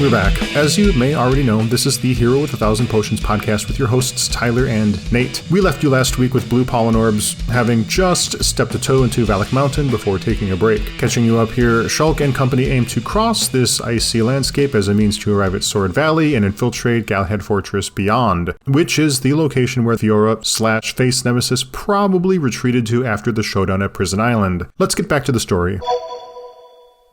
We're back. As you may already know, this is the Hero with 1,000 Potions podcast with your hosts Tyler and Nate. We left you last week with blue pollen orbs, having just stepped a toe into Valak Mountain before taking a break. Catching you up here, Shulk and company aim to cross this icy landscape as a means to arrive at Sword Valley and infiltrate Galahad Fortress beyond, which is the location where Fiora/Face Nemesis probably retreated to after the showdown at Prison Island. Let's get back to the story.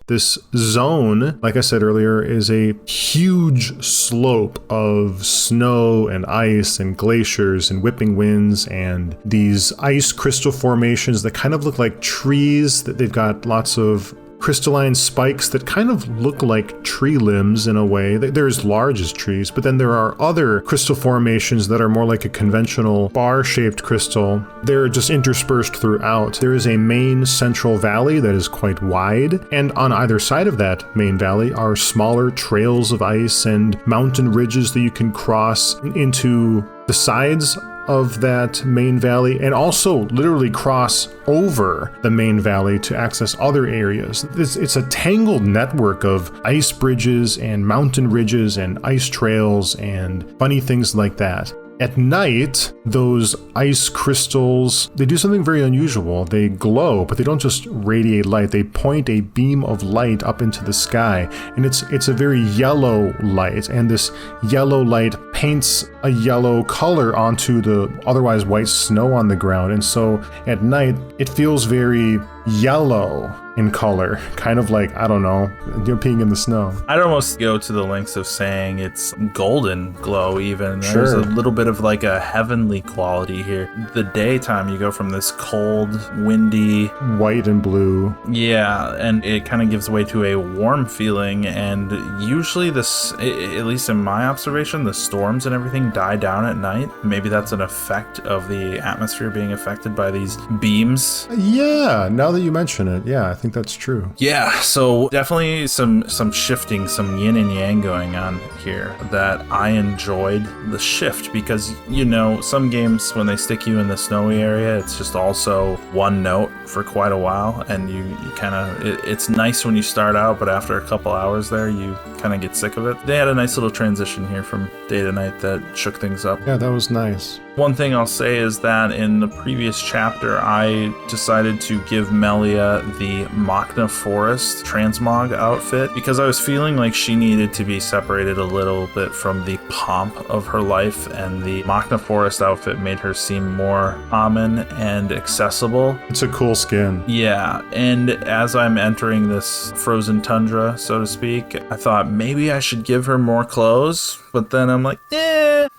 This zone, like I said earlier, is a huge slope of snow and ice and glaciers and whipping winds and these ice crystal formations that kind of look like trees, that they've got lots of crystalline spikes that kind of look like tree limbs in a way. They're as large as trees, but then there are other crystal formations that are more like a conventional bar-shaped crystal. They're just interspersed throughout. There is a main central valley that is quite wide, and on either side of that main valley are smaller trails of ice and mountain ridges that you can cross into the sides of that main valley, and also literally cross over the main valley to access other areas. It's a tangled network of ice bridges and mountain ridges and ice trails and funny things like that. At night, those ice crystals, they do something very unusual. They glow, but they don't just radiate light. They point a beam of light up into the sky, and it's a very yellow light, and this yellow light paints a yellow color onto the otherwise white snow on the ground. And so at night, it feels very yellow in color, kind of like, I don't know, you're peeing in the snow. I'd almost go to the lengths of saying it's golden glow even. Sure. There's a little bit of like a heavenly quality here. The daytime, you go from this cold, windy, white and blue. Yeah, and it kind of gives way to a warm feeling, and usually this, at least in my observation, the storms and everything die down at night. Maybe that's an effect of the atmosphere being affected by these beams. Yeah, now that you mention it, yeah, I think that's true. Yeah, so definitely some shifting, some yin and yang going on here that I enjoyed the shift, because, you know, some games when they stick you in the snowy area, it's just also one note for quite a while, and you kind of, it's nice when you start out, but after a couple hours there, you kind of get sick of it. They had a nice little transition here from day to night that shook things up. Yeah, that was nice. One thing I'll say is that in the previous chapter, I decided to give Melia the Machna Forest transmog outfit because I was feeling like she needed to be separated a little bit from the pomp of her life, and the Machna Forest outfit made her seem more common and accessible. It's a cool skin. Yeah, and as I'm entering this frozen tundra, so to speak, I thought maybe I should give her more clothes, but then I'm like,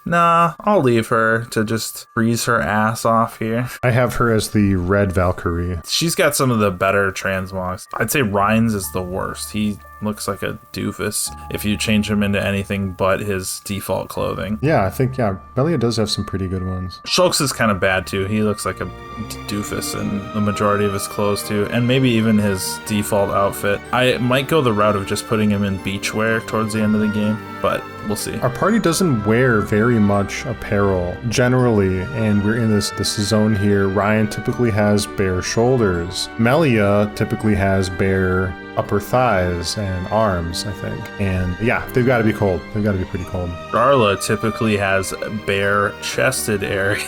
nah, I'll leave her to just freeze her ass off here. I have her as the red Valkyrie. She's got some of the better transmogs. I'd say Ryan's is the worst. He looks like a doofus if you change him into anything but his default clothing. Yeah, I think, Melia does have some pretty good ones. Shulk's is kind of bad too. He looks like a doofus in the majority of his clothes too, and maybe even his default outfit. I might go the route of just putting him in beachwear towards the end of the game, but we'll see. Our party doesn't wear very much apparel generally, and we're in this zone here. Ryan typically has bare shoulders. Melia typically has bare upper thighs and arms, I think. And yeah, they've got to be cold. They've got to be pretty cold. Darla typically has bare chested area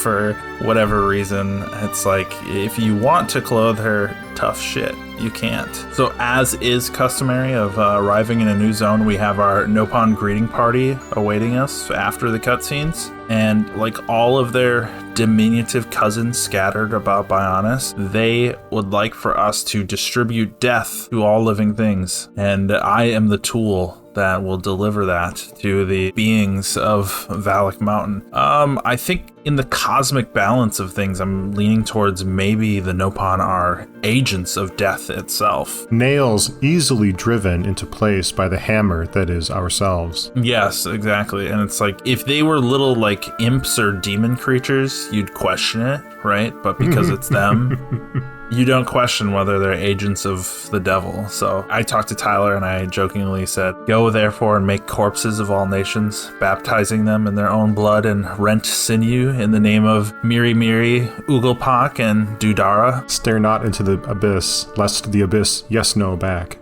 for whatever reason. It's like, if you want to clothe her tough shit, you can't. So as is customary of arriving in a new zone, we have our Nopon greeting party awaiting us after the cutscenes. And like all of their diminutive cousins scattered about Bionis, they would like for us to distribute death to all living things. And I am the tool that will deliver that to the beings of Valak Mountain. I think in the cosmic balance of things, I'm leaning towards maybe the Nopon are agents of death itself. Nails easily driven into place by the hammer that is ourselves. Yes, exactly. And it's like, if they were little like imps or demon creatures, you'd question it, right? But because it's them, you don't question whether they're agents of the devil. So I talked to Tyler and I jokingly said, go therefore and make corpses of all nations, baptizing them in their own blood and rent sinew in the name of Miri Miri, Ugelpak, and Dudara. Stare not into the abyss, lest the abyss yes no back.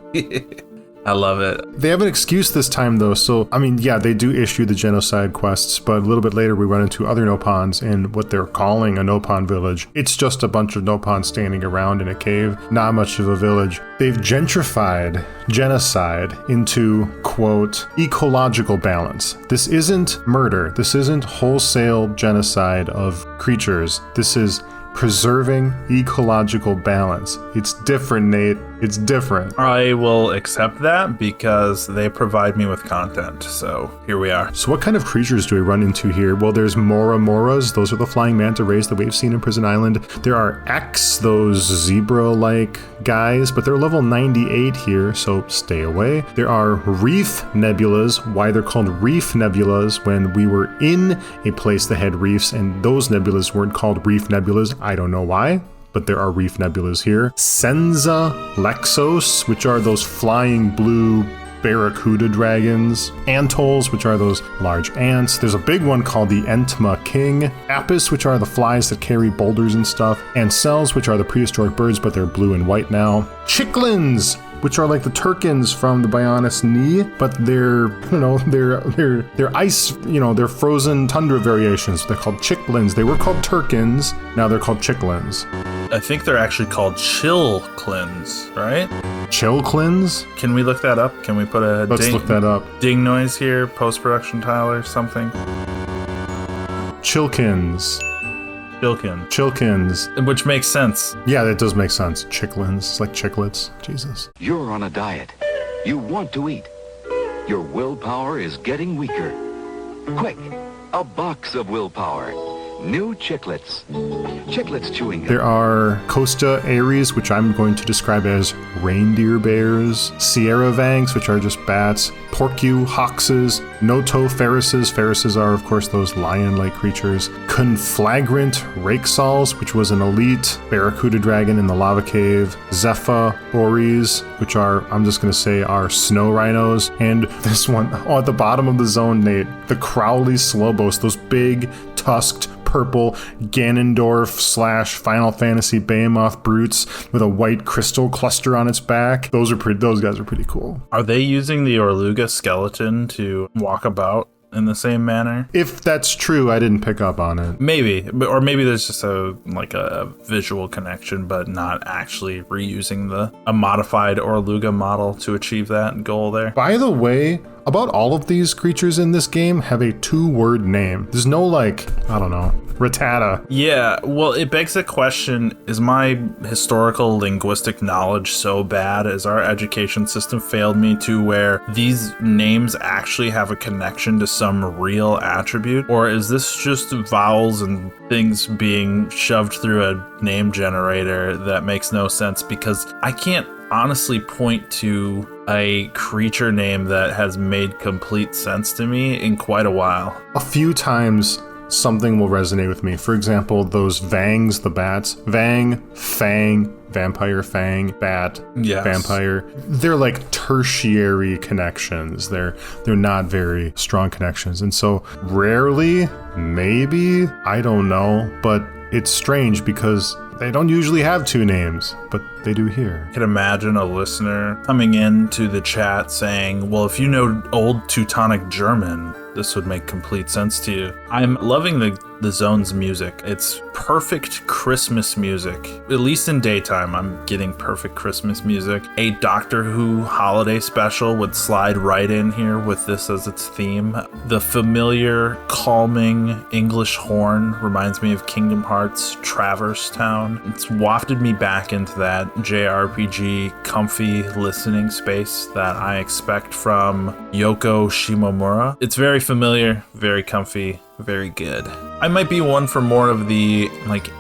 I love it. They have an excuse this time, though. So, I mean, yeah, they do issue the genocide quests, but a little bit later we run into other Nopons in what they're calling a Nopon village. It's just a bunch of Nopons standing around in a cave, not much of a village. They've gentrified genocide into, quote, ecological balance. This isn't murder. This isn't wholesale genocide of creatures. This is preserving ecological balance. It's different, Nate. It's different. I will accept that because they provide me with content. So here we are. So what kind of creatures do we run into here? Well, there's Moras. Those are the flying manta rays that we've seen in Prison Island. There are X, those zebra-like guys, but they're level 98 here, so stay away. There are reef nebulas. Why they're called reef nebulas when we were in a place that had reefs and those nebulas weren't called reef nebulas. I don't know why, but there are reef nebulas here. Senza Lexos, which are those flying blue barracuda dragons. Antols, which are those large ants. There's a big one called the Entma King. Apis, which are the flies that carry boulders and stuff. And cells, which are the prehistoric birds, but they're blue and white now. Chicklins, which are like the Turkins from the Bionis Knee, but they're ice, they're frozen tundra variations. They're called Chicklins. They were called Turkins. Now they're called Chicklins. I think they're actually called Chillclins, right? Chillclins? Can we look that up? Can we put a look that up. Ding noise here, post-production, Tyler, something? Chillkins. Chillkins. Which makes sense. Yeah, that does make sense. Chicklins. It's like chiclets. Jesus. You're on a diet. You want to eat. Your willpower is getting weaker. Quick, a box of willpower. New Chiclets. Chiclets chewing gum. There are Costa Aries, which I'm going to describe as reindeer bears. Sierra Vangs, which are just bats. Porcu Hoxes. Noto Ferrises. Ferrises are, of course, those lion-like creatures. Conflagrant Rakesals, which was an elite barracuda dragon in the lava cave. Zepha Ories, which are, I'm just going to say, are snow rhinos. And this one, at the bottom of the zone, Nate, the Crowley Slobos, those big, tusked, purple Ganondorf / Final Fantasy Behemoth brutes with a white crystal cluster on its back. Those guys are pretty cool. Are they using the Orluga skeleton to walk about in the same manner? If that's true, I didn't pick up on it. Maybe, or maybe there's just a visual connection, but not actually reusing a modified Orluga model to achieve that goal there. By the way, about all of these creatures in this game have a 2-word name. There's no Rattata. Yeah, well, it begs the question, is my historical linguistic knowledge so bad? Has our education system failed me to where these names actually have a connection to some real attribute? Or is this just vowels and things being shoved through a name generator that makes no sense? Because I can't honestly point to a creature name that has made complete sense to me in quite a while. A few times something will resonate with me. For example, those Vangs, the bats. Vang, Fang, vampire, Fang, bat, yes. Vampire. They're like tertiary connections. They're not very strong connections. And so rarely, maybe, I don't know, but it's strange because they don't usually have 2 names, but they do here. I can imagine a listener coming into the chat saying, well, if you know Old Teutonic German, this would make complete sense to you. I'm loving the zone's music. It's perfect Christmas music. At least in daytime, I'm getting perfect Christmas music. A Doctor Who holiday special would slide right in here with this as its theme. The familiar, calming English horn reminds me of Kingdom Hearts Traverse Town. It's wafted me back into that JRPG comfy listening space that I expect from Yoko Shimomura. It's very familiar, very comfy, very good. I might be one for more of the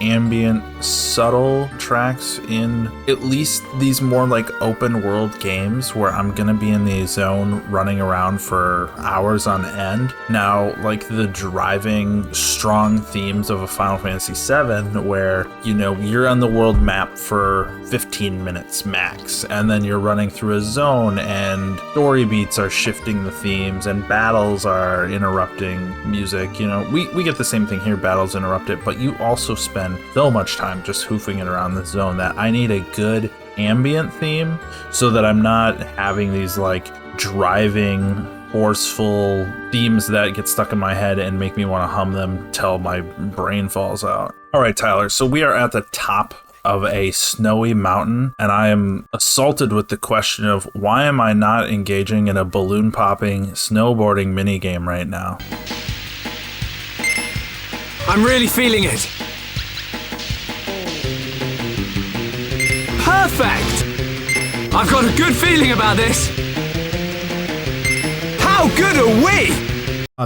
ambient, subtle tracks in at least these more open world games where I'm gonna be in the zone running around for hours on end. Now, the driving, strong themes of a Final Fantasy VII where, you're on the world map for 15 minutes max, and then you're running through a zone and story beats are shifting the themes and battles are interrupting music. We get the same thing here, battles interrupt it, but you also spend so much time just hoofing it around the zone that I need a good ambient theme so that I'm not having these like driving, forceful themes that get stuck in my head and make me want to hum them till my brain falls out. All right, Tyler, so we are at the top of a snowy mountain, and I am assaulted with the question of why am I not engaging in a balloon popping snowboarding minigame right now? I'm really feeling it. Perfect! I've got a good feeling about this. How good are we?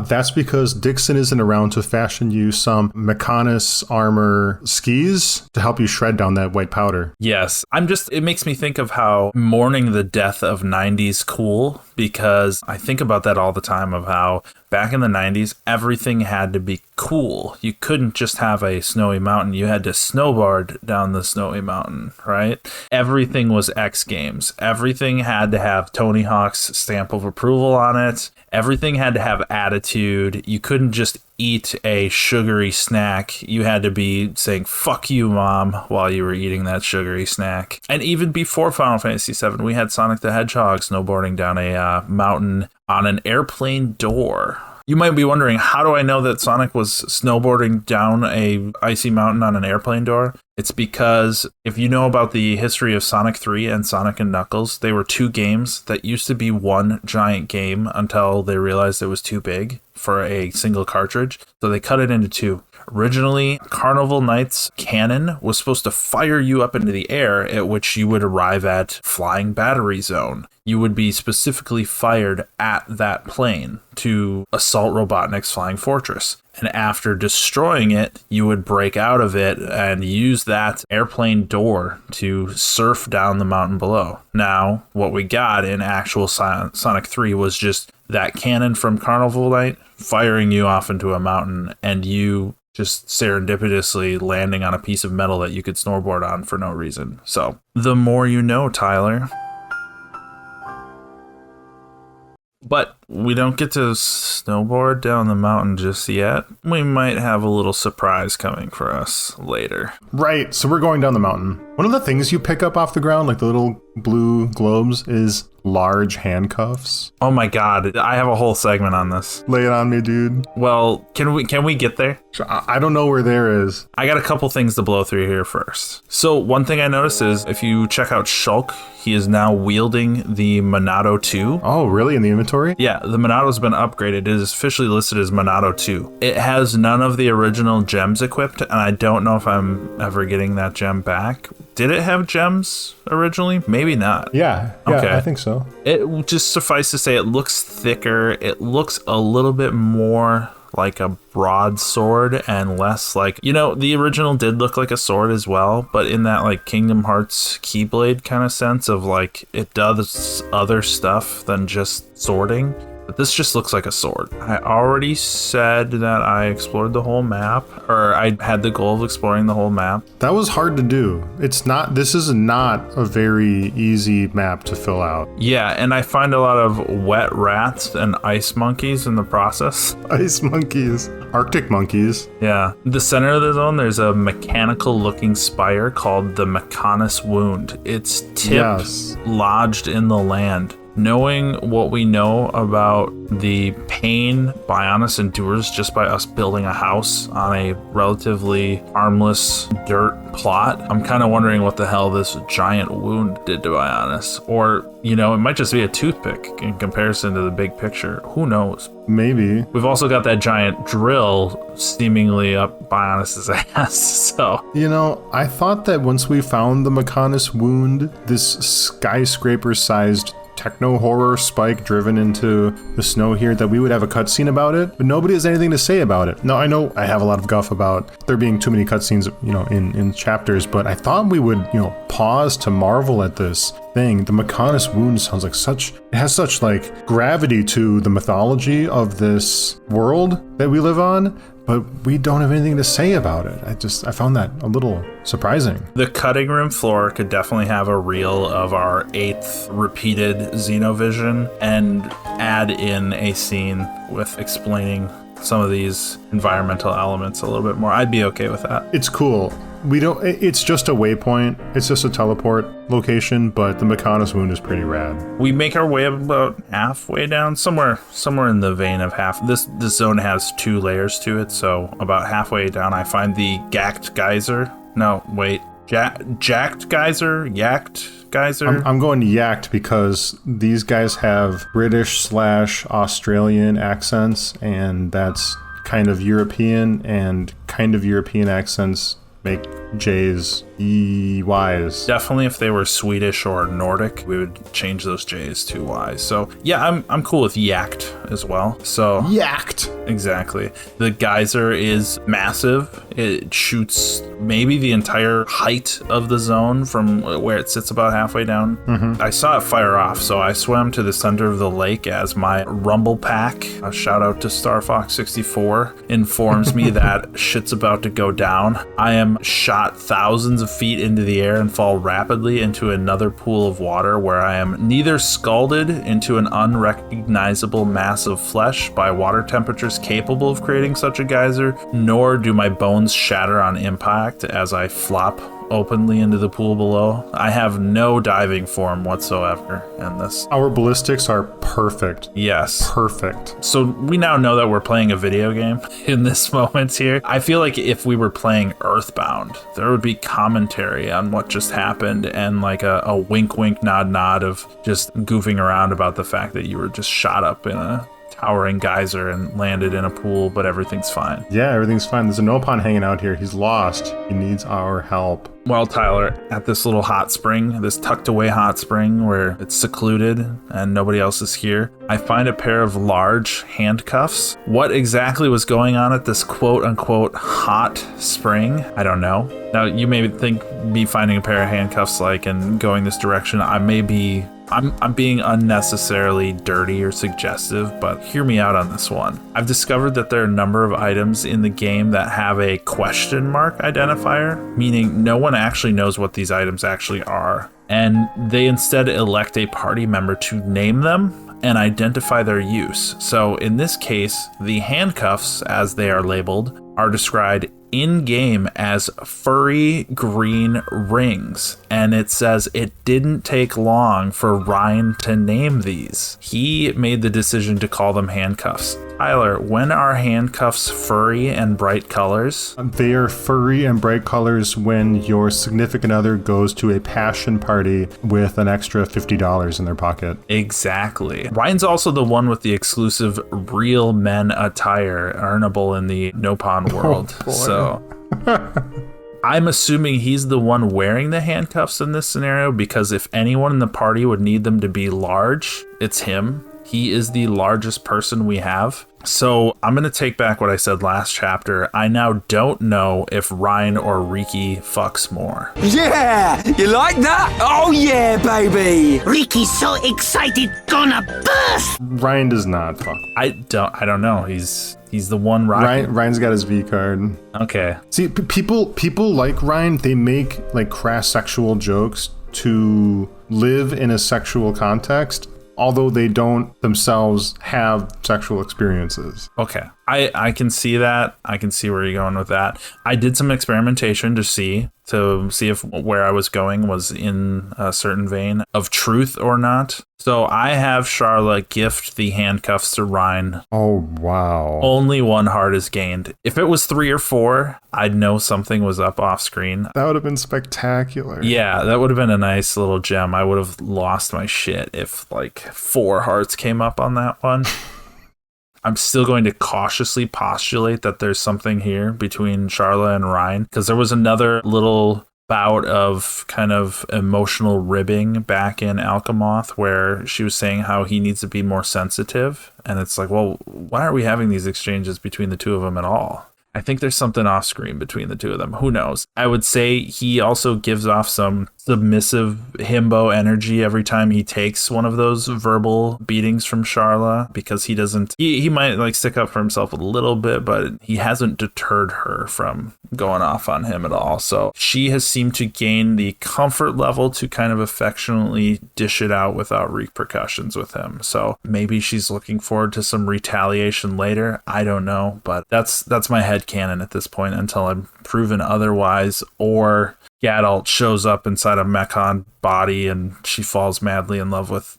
That's because Dixon isn't around to fashion you some Mechanis armor skis to help you shred down that white powder. Yes, it makes me think of how mourning the death of 90s cool, because I think about that all the time of how back in the 90s, everything had to be cool. You couldn't just have a snowy mountain. You had to snowboard down the snowy mountain, right? Everything was X Games. Everything had to have Tony Hawk's stamp of approval on it. Everything had to have attitude. You couldn't just eat a sugary snack. You had to be saying, fuck you, Mom, while you were eating that sugary snack. And even before Final Fantasy VII, we had Sonic the Hedgehog snowboarding down a mountain on an airplane door. You might be wondering, how do I know that Sonic was snowboarding down a icy mountain on an airplane door? It's because if you know about the history of Sonic 3 and Sonic and Knuckles, they were two games that used to be one giant game until they realized it was too big for a single cartridge. So they cut it into two. Originally, Carnival Knight's cannon was supposed to fire you up into the air, at which you would arrive at Flying Battery Zone. You would be specifically fired at that plane to assault Robotnik's Flying Fortress. And after destroying it, you would break out of it and use that airplane door to surf down the mountain below. Now, what we got in actual Sonic 3 was just that cannon from Carnival Night firing you off into a mountain, and you just serendipitously landing on a piece of metal that you could snowboard on for no reason. So, the more you know, Tyler. But we don't get to snowboard down the mountain just yet. We might have a little surprise coming for us later. Right, so we're going down the mountain. One of the things you pick up off the ground, like the little blue globes, is large handcuffs. Oh my god, I have a whole segment on this. Lay it on me, dude. Well, can we get there? I don't know where there is. I got a couple things to blow through here first. So one thing I noticed is if you check out Shulk, he is now wielding the Monado 2. Oh, really? In the inventory? Yeah, the Monado's been upgraded. It is officially listed as Monado 2. It has none of the original gems equipped, and I don't know if I'm ever getting that gem back. Did it have gems originally? Maybe not. Yeah, okay. I think so. It will just suffice to say it looks thicker. It looks a little bit more like a broadsword and less like, the original did look like a sword as well, but in that like Kingdom Hearts Keyblade kind of sense of like it does other stuff than just swording. But this just looks like a sword. I already said that I explored the whole map, or I had the goal of exploring the whole map. That was hard to do. This is not a very easy map to fill out. Yeah, and I find a lot of wet rats and ice monkeys in the process. Ice monkeys. Arctic monkeys. Yeah. The center of the zone, there's a mechanical looking spire called the Mechanis Wound. Its tip lodged in the land. Knowing what we know about the pain Bionis endures just by us building a house on a relatively harmless dirt plot, I'm kind of wondering what the hell this giant wound did to Bionis. Or, it might just be a toothpick in comparison to the big picture. Who knows? Maybe. We've also got that giant drill seemingly up Bionis' ass, so. I thought that once we found the Mechanis Wound, this skyscraper-sized techno-horror spike driven into the snow here, that we would have a cutscene about it, but nobody has anything to say about it. Now, I know I have a lot of guff about there being too many cutscenes, in chapters, but I thought we would, pause to marvel at this thing. The Mechanis Wound sounds like it has such like gravity to the mythology of this world that we live on, but we don't have anything to say about it. I found that a little surprising. The cutting room floor could definitely have a reel of our 8th repeated Xenovision and add in a scene with explaining some of these environmental elements a little bit more. I'd be okay with that. It's cool. We don't. It's just a waypoint. It's just a teleport location, but the Mechonis wound is pretty rad. We make our way about halfway down, somewhere in the vein of half. This zone has 2 layers to it, so about halfway down, I find the Jacked Geyser. No, wait, Jacked Geyser, Yacked Geyser. I'm going yacked because these guys have British/Australian accents, and that's kind of European, and kind of European accents make J's Y's. Definitely if they were Swedish or Nordic, we would change those J's to Y's. So yeah, I'm cool with yacked as well. So yacked. Exactly. The geyser is massive. It shoots maybe the entire height of the zone from where it sits about halfway down. Mm-hmm. I saw it fire off, so I swam to the center of the lake as my rumble pack, a shout out to StarFox64, informs me that shit's about to go down. I am shot thousands of feet into the air and fall rapidly into another pool of water where I am neither scalded into an unrecognizable mass of flesh by water temperatures capable of creating such a geyser, nor do my bones shatter on impact as I flop openly into the pool below. I have no diving form whatsoever in this. Our ballistics are perfect. Yes. Perfect. So we now know that we're playing a video game in this moment here. I feel like if we were playing Earthbound, there would be commentary on what just happened and like a wink wink nod nod of just goofing around about the fact that you were just shot up in a towering geyser and landed in a pool, but everything's fine. Yeah, everything's fine. There's a Nopon hanging out here. He's lost. He needs our help. Well, Tyler, at this little hot spring, this tucked away hot spring where it's secluded and nobody else is here, I find a pair of large handcuffs. What exactly was going on at this quote unquote hot spring? I don't know. Now, you may think me finding a pair of handcuffs and going this direction, I'm being unnecessarily dirty or suggestive, but hear me out on this one. I've discovered that there are a number of items in the game that have a question mark identifier, meaning no one actually knows what these items actually are, and they instead elect a party member to name them and identify their use. So in this case, the handcuffs, as they are labeled, are described in-game as furry green rings, and it says it didn't take long for Ryan to name these. He made the decision to call them handcuffs. Tyler, when are handcuffs furry and bright colors? They are furry and bright colors when your significant other goes to a passion party with an extra $50 in their pocket. Exactly. Ryan's also the one with the exclusive real men attire earnable in the Nopon world. Oh, so I'm assuming he's the one wearing the handcuffs in this scenario, because if anyone in the party would need them to be large, it's him. He is the largest person we have. So I'm going to take back what I said last chapter. I now don't know if Ryan or Riki fucks more. Yeah! You like that? Oh yeah, baby! Riki's so excited, gonna burst! Ryan does not fuck. I don't know. He's the one Ryan's got his V card. Okay. See, people like Ryan, they make crass sexual jokes to live in a sexual context, although they don't themselves have sexual experiences. Okay. I can see that. I can see where you're going with that. I did some experimentation to see if where I was going was in a certain vein of truth or not. So I have Charla gift the handcuffs to Ryan. Oh, wow. Only 1 heart is gained. If it was 3 or 4, I'd know something was up off screen. That would have been spectacular. Yeah, that would have been a nice little gem. I would have lost my shit if 4 hearts came up on that one. I'm still going to cautiously postulate that there's something here between Charla and Ryan, because there was another little bout of kind of emotional ribbing back in Alchemoth where she was saying how he needs to be more sensitive. And it's well, why aren't we having these exchanges between the two of them at all? I think there's something off screen between the two of them. Who knows? I would say he also gives off some submissive himbo energy every time he takes one of those verbal beatings from Sharla, because he doesn't, he might like stick up for himself a little bit, but he hasn't deterred her from going off on him at all. So she has seemed to gain the comfort level to kind of affectionately dish it out without repercussions with him. So maybe she's looking forward to some retaliation later. I don't know, but that's my headcanon at this point until I'm proven otherwise, or Gadalt shows up inside a Mechon body and she falls madly in love with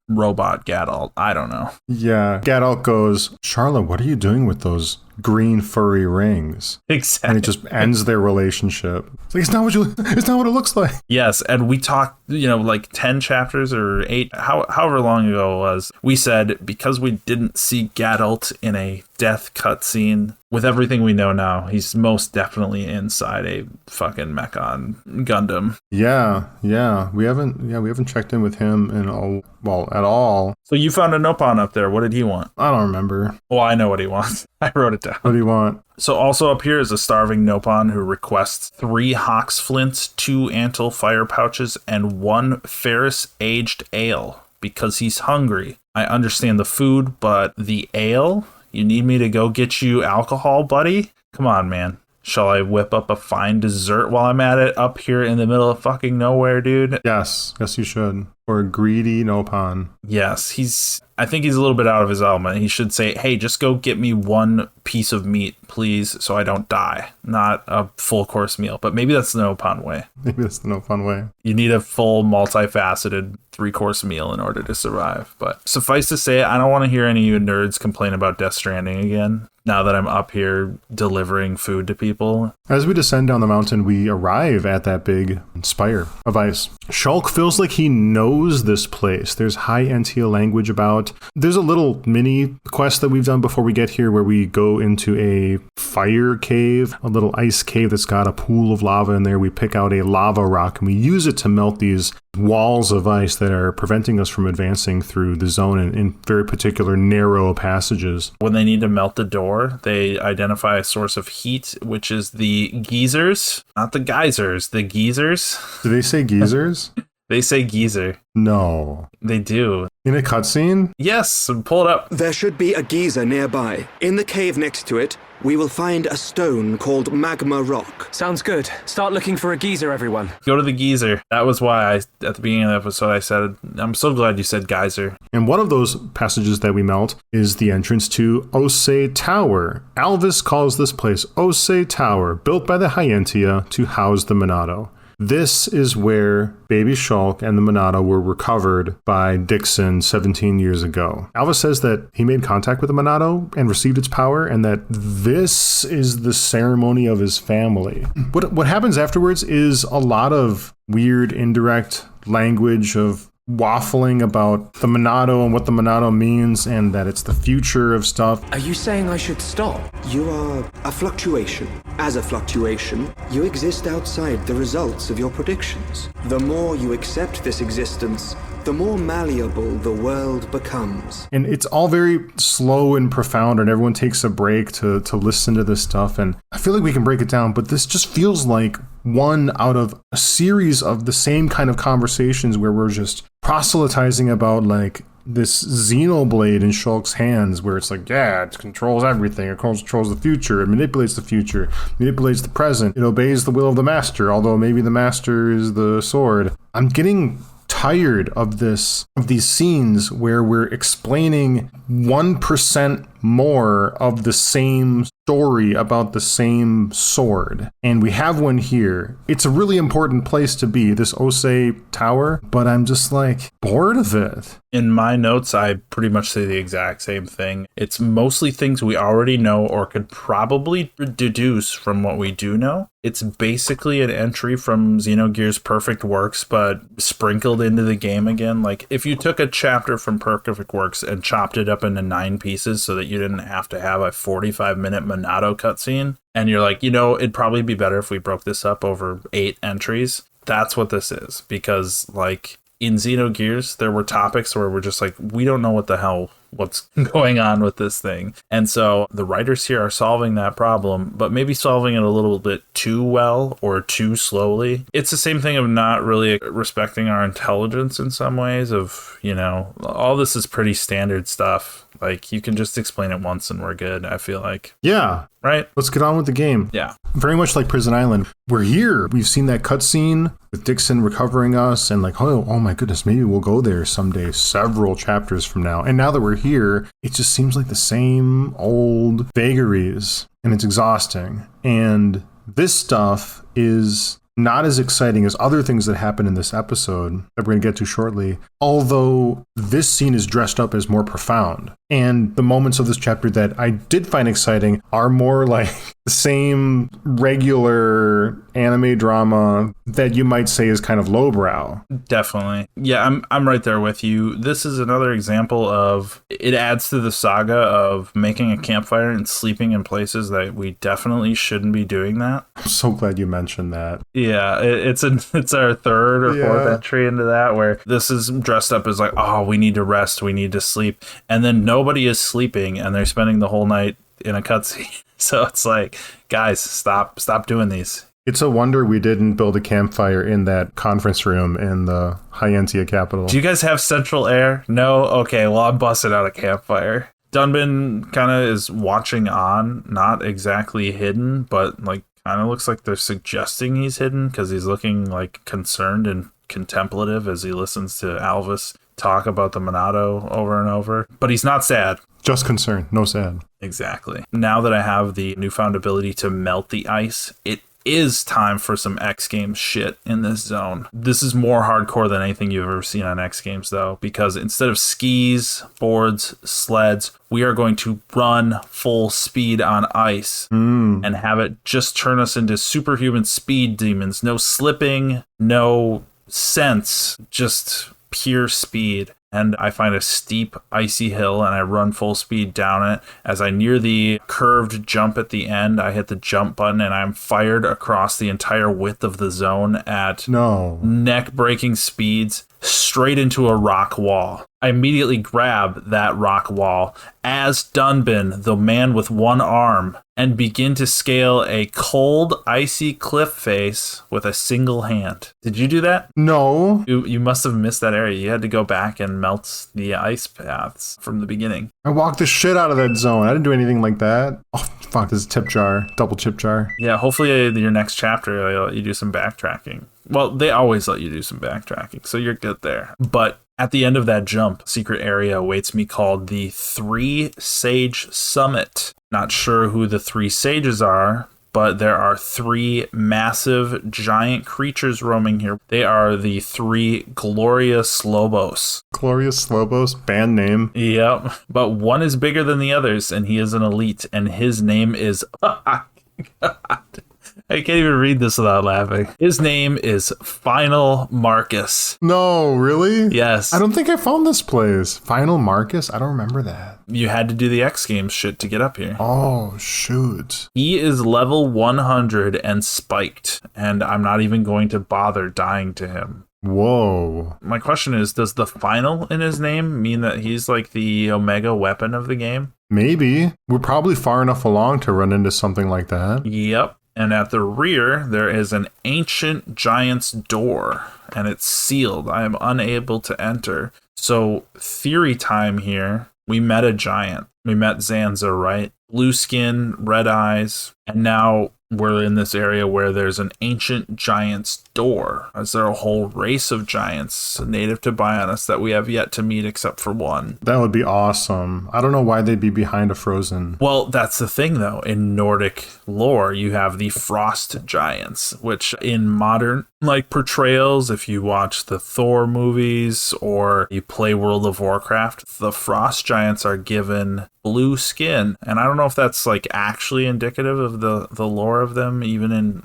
robot Gadalt. I don't know. Yeah, Gadalt goes, Sharla, what are you doing with those green furry rings? Exactly. And it just ends their relationship. It's like, it's not what it looks like. Yes, and we talked, like 10 chapters or 8, however long ago it was, we said because we didn't see Gadalt in a death cutscene, with everything we know now, he's most definitely inside a fucking Mechon Gundam. Yeah. We haven't checked in with him at all. So you found a Nopon up there. What did he want? I don't remember. Well, I know what he wants. I wrote it down. What do you want? So also up here is a starving Nopon who requests 3 Hox Flints, 2 Antil fire pouches, and 1 Ferris aged ale because he's hungry. I understand the food, but the ale? You need me to go get you alcohol, buddy? Come on, man. Shall I whip up a fine dessert while I'm at it up here in the middle of fucking nowhere, dude? Yes, you should. Or a greedy Nopon. Yes, I think he's a little bit out of his element. He should say, hey, just go get me 1 piece of meat, please, so I don't die. Not a full course meal, but maybe that's the Nopon way. Maybe that's the Nopon way. You need a full, multifaceted 3-course meal in order to survive. But suffice to say, I don't want to hear any of you nerds complain about Death Stranding again, now that I'm up here delivering food to people. As we descend down the mountain, we arrive at that big spire of ice. Shulk feels like he knows this place. There's high Entia language about. There's a little mini quest that we've done before we get here where we go into a fire cave, a little ice cave that's got a pool of lava in there. We pick out a lava rock and we use it to melt these walls of ice that are preventing us from advancing through the zone in very particular narrow passages. When they need to melt the door, they identify a source of heat, which is the geysers. Not the geysers, the geysers. Do they say geysers? They say geyser. No. They do. In a cutscene? Yes, pull it up. There should be a geyser nearby. In the cave next to it, we will find a stone called Magma Rock. Sounds good. Start looking for a geyser, everyone. Go to the geyser. That was why at the beginning of the episode, I said, I'm so glad you said geyser. And one of those passages that we melt is the entrance to Osei Tower. Alvis calls this place Osei Tower, built by the Hyentia to house the Monado. This is where baby Shulk and the Monado were recovered by Dixon 17 years ago. Alva says that he made contact with the Monado and received its power, and that this is the ceremony of his family. What happens afterwards is a lot of weird indirect language of waffling about the Monado and what the Monado means and that it's the future of stuff. Are you saying I should stop? You are a fluctuation. As a fluctuation, you exist outside the results of your predictions. The more you accept this existence, the more malleable the world becomes. And it's all very slow and profound, and everyone takes a break to listen to this stuff. And I feel like we can break it down, but this just feels like one out of a series of the same kind of conversations where we're just proselytizing about like this Xenoblade in Shulk's hands, where it's like, yeah, it controls everything. It controls the future. It manipulates the future, manipulates the present. It obeys the will of the master, although maybe the master is the sword. I'm getting tired of these scenes where we're explaining 1% more of the same story about the same sword. And we have one here. It's a really important place to be, this Osei Tower, but I'm just like bored of it. In my notes, I pretty much say the exact same thing. It's mostly things we already know or could probably deduce from what we do know. It's basically an entry from Xenogears Perfect Works, but sprinkled into the game again. Like, if you took a chapter from Perfect Works and chopped it up into 9 pieces so that you didn't have to have a 45-minute Monado cutscene, and you're like, it'd probably be better if we broke this up over 8 entries. That's what this is. Because, like, in Xenogears, there were topics where we're just like, we don't know what the hell what's going on with this thing. And so the writers here are solving that problem, but maybe solving it a little bit too well or too slowly. It's the same thing of not really respecting our intelligence in some ways of, you know, all this is pretty standard stuff. Like, you can just explain it once and we're good, I feel like. Yeah. Right? Let's get on with the game. Yeah. Very much like Prison Island. We're here. We've seen that cutscene with Dixon recovering us and like, oh my goodness, maybe we'll go there someday, several chapters from now. And now that we're here, it just seems like the same old vagaries and it's exhausting. And this stuff is not as exciting as other things that happen in this episode that we're going to get to shortly, although this scene is dressed up as more profound. And the moments of this chapter that I did find exciting are more like the same regular anime drama that you might say is kind of lowbrow. Definitely. Yeah, I'm right there with you. This is another example of, it adds to the saga of making a campfire and sleeping in places that we definitely shouldn't be doing that. I'm so glad you mentioned that. Yeah, it's our third or fourth entry into that, where this is dressed up as like, oh, we need to rest, we need to sleep. And then nobody is sleeping and they're spending the whole night in a cutscene. So it's like, guys, stop doing these. It's a wonder we didn't build a campfire in that conference room in the Hyentia capital. Do you guys have central air? No? Okay, well, I'm busting out a campfire. Dunban kind of is watching on, not exactly hidden, but like kind of looks like they're suggesting he's hidden because he's looking like concerned and contemplative as he listens to Alvis talk about the Monado over and over. But he's not sad. Just concerned, no sad. Exactly. Now that I have the newfound ability to melt the ice, it is time for some X Games shit in this zone. This is more hardcore than anything you've ever seen on X Games, though, because instead of skis, boards, sleds, we are going to run full speed on ice and have it just turn us into superhuman speed demons. No slipping, no sense, just pure speed. And I find a steep, icy hill, and I run full speed down it. As I near the curved jump at the end, I hit the jump button, and I'm fired across the entire width of the zone at neck-breaking speeds, straight into a rock wall. I immediately grab that rock wall as Dunban, the man with one arm, and begin to scale a cold, icy cliff face with a single hand. Did you do that? No. You must have missed that area. You had to go back and melt the ice paths from the beginning. I walked the shit out of that zone. I didn't do anything like that. Oh, fuck, this is tip jar. Double tip jar. Yeah, hopefully your next chapter, they'll let you do some backtracking. Well, they always let you do some backtracking, so you're good there. But at the end of that jump, secret area awaits me called the Three Sage Summit. Not sure who the three sages are, but there are three massive giant creatures roaming here. They are the three Glorious Lobos. Glorious Lobos, band name. Yep, but one is bigger than the others, and he is an elite, and his name is... I can't even read this without laughing. His name is Final Marcus. No, really? Yes. I don't think I found this place. Final Marcus? I don't remember that. You had to do the X Games shit to get up here. Oh, shoot. He is level 100 and spiked, and I'm not even going to bother dying to him. Whoa. My question is, does the final in his name mean that he's like the Omega weapon of the game? Maybe. We're probably far enough along to run into something like that. Yep. And at the rear, there is an ancient giant's door, and it's sealed. I am unable to enter. So, theory time here. We met a giant. We met Zanza, right? Blue skin, red eyes, and now we're in this area where there's an ancient giant's door. Is there a whole race of giants native to Bionis that we have yet to meet except for one? That would be awesome. I don't know why they'd be behind a frozen. Well, that's the thing, though. In Nordic lore, you have the frost giants, which in modern portrayals, if you watch the Thor movies or you play World of Warcraft, the frost giants are given blue skin. And I don't know if that's actually indicative of the lore of them, even in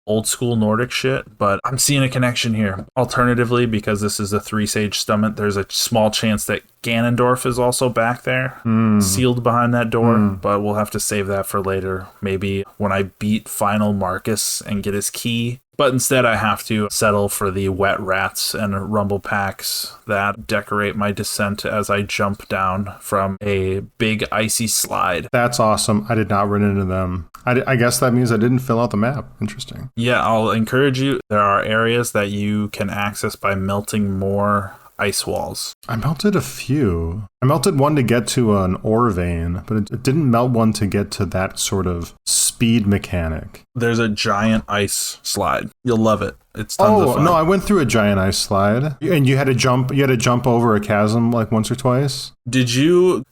old school Nordic shit, but I'm seeing a connection here. Alternatively, because this is a Three Sage Summit, there's a small chance that Ganondorf is also back there, sealed behind that door, but we'll have to save that for later. Maybe when I beat Final Marcus and get his key, But instead I have to settle for the wet rats and rumble packs that decorate my descent as I jump down from a big icy slide. That's awesome. I did not run into them. I guess that means I didn't fill out the map. Interesting. Yeah, I'll encourage you. There are areas that you can access by melting more ice walls. I melted a few. I melted one to get to an ore vein, but it didn't melt one to get to that sort of speed mechanic. There's a giant ice slide. You'll love it. It's tons of fun. No, I went through a giant ice slide. And you had to jump over a chasm like once or twice? Did you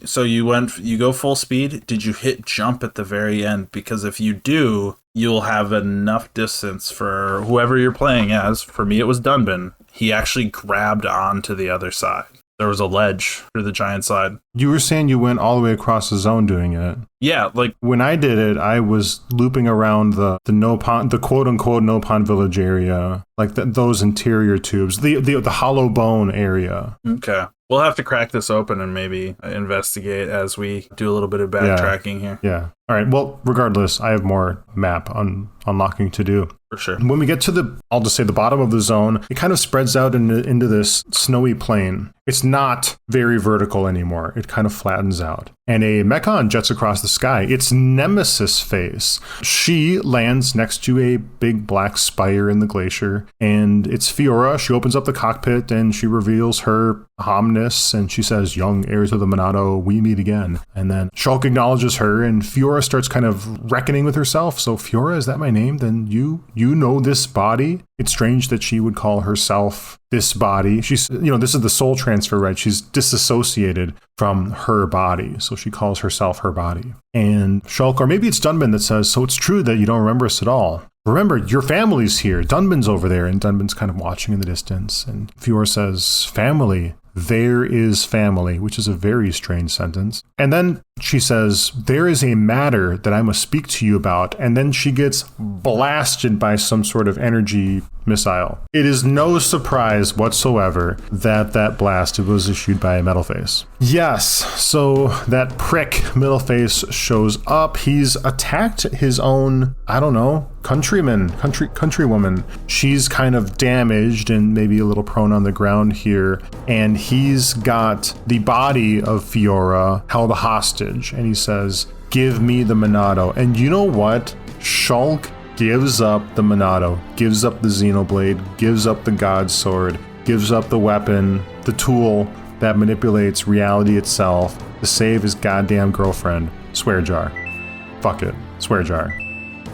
so you go full speed? Did you hit jump at the very end? Because if you do, you'll have enough distance for whoever you're playing as. For me, it was Dunban. He actually grabbed onto the other side. There was a ledge through the giant slide. You were saying you went all the way across the zone doing it. Yeah, like when I did it, I was looping around the no pond, the quote unquote no pond village area, like those interior tubes, the hollow bone area. Okay. We'll have to crack this open and maybe investigate as we do a little bit of backtracking here. Yeah. All right. Well, regardless, I have more map unlocking to do. For sure. When we get to I'll just say the bottom of the zone, it kind of spreads out into this snowy plain. It's not very vertical anymore. It kind of flattens out. And a Mechon jets across the sky. It's Nemesis Face. She lands next to a big black spire in the glacier. And it's Fiora. She opens up the cockpit and she reveals her Homness. And she says, "Young heirs of the Monado, we meet again." And then Shulk acknowledges her and Fiora starts kind of reckoning with herself. So Fiora, is that my name? Then you know this body? It's strange that she would call herself this body. She's, this is the soul transfer, right? She's disassociated from her body. So she calls herself her body. And Shulk, or maybe it's Dunban that says, "So it's true that you don't remember us at all. Remember, your family's here. Dunban's over there." And Dunban's kind of watching in the distance. And Fiora says, "Family. There is family," which is a very strange sentence. And then she says, "There is a matter that I must speak to you about." And then she gets blasted by some sort of energy missile. It is no surprise whatsoever that blast was issued by Metalface. Yes, so that prick Metalface shows up. He's attacked his own, countrywoman. She's kind of damaged and maybe a little prone on the ground here. And he's got the body of Fiora held hostage. And he says, "Give me the Monado." And you know what? Shulk gives up the Monado, gives up the Xenoblade, gives up the God Sword, gives up the weapon, the tool that manipulates reality itself to save his goddamn girlfriend. Swear jar. Fuck it. Swear jar.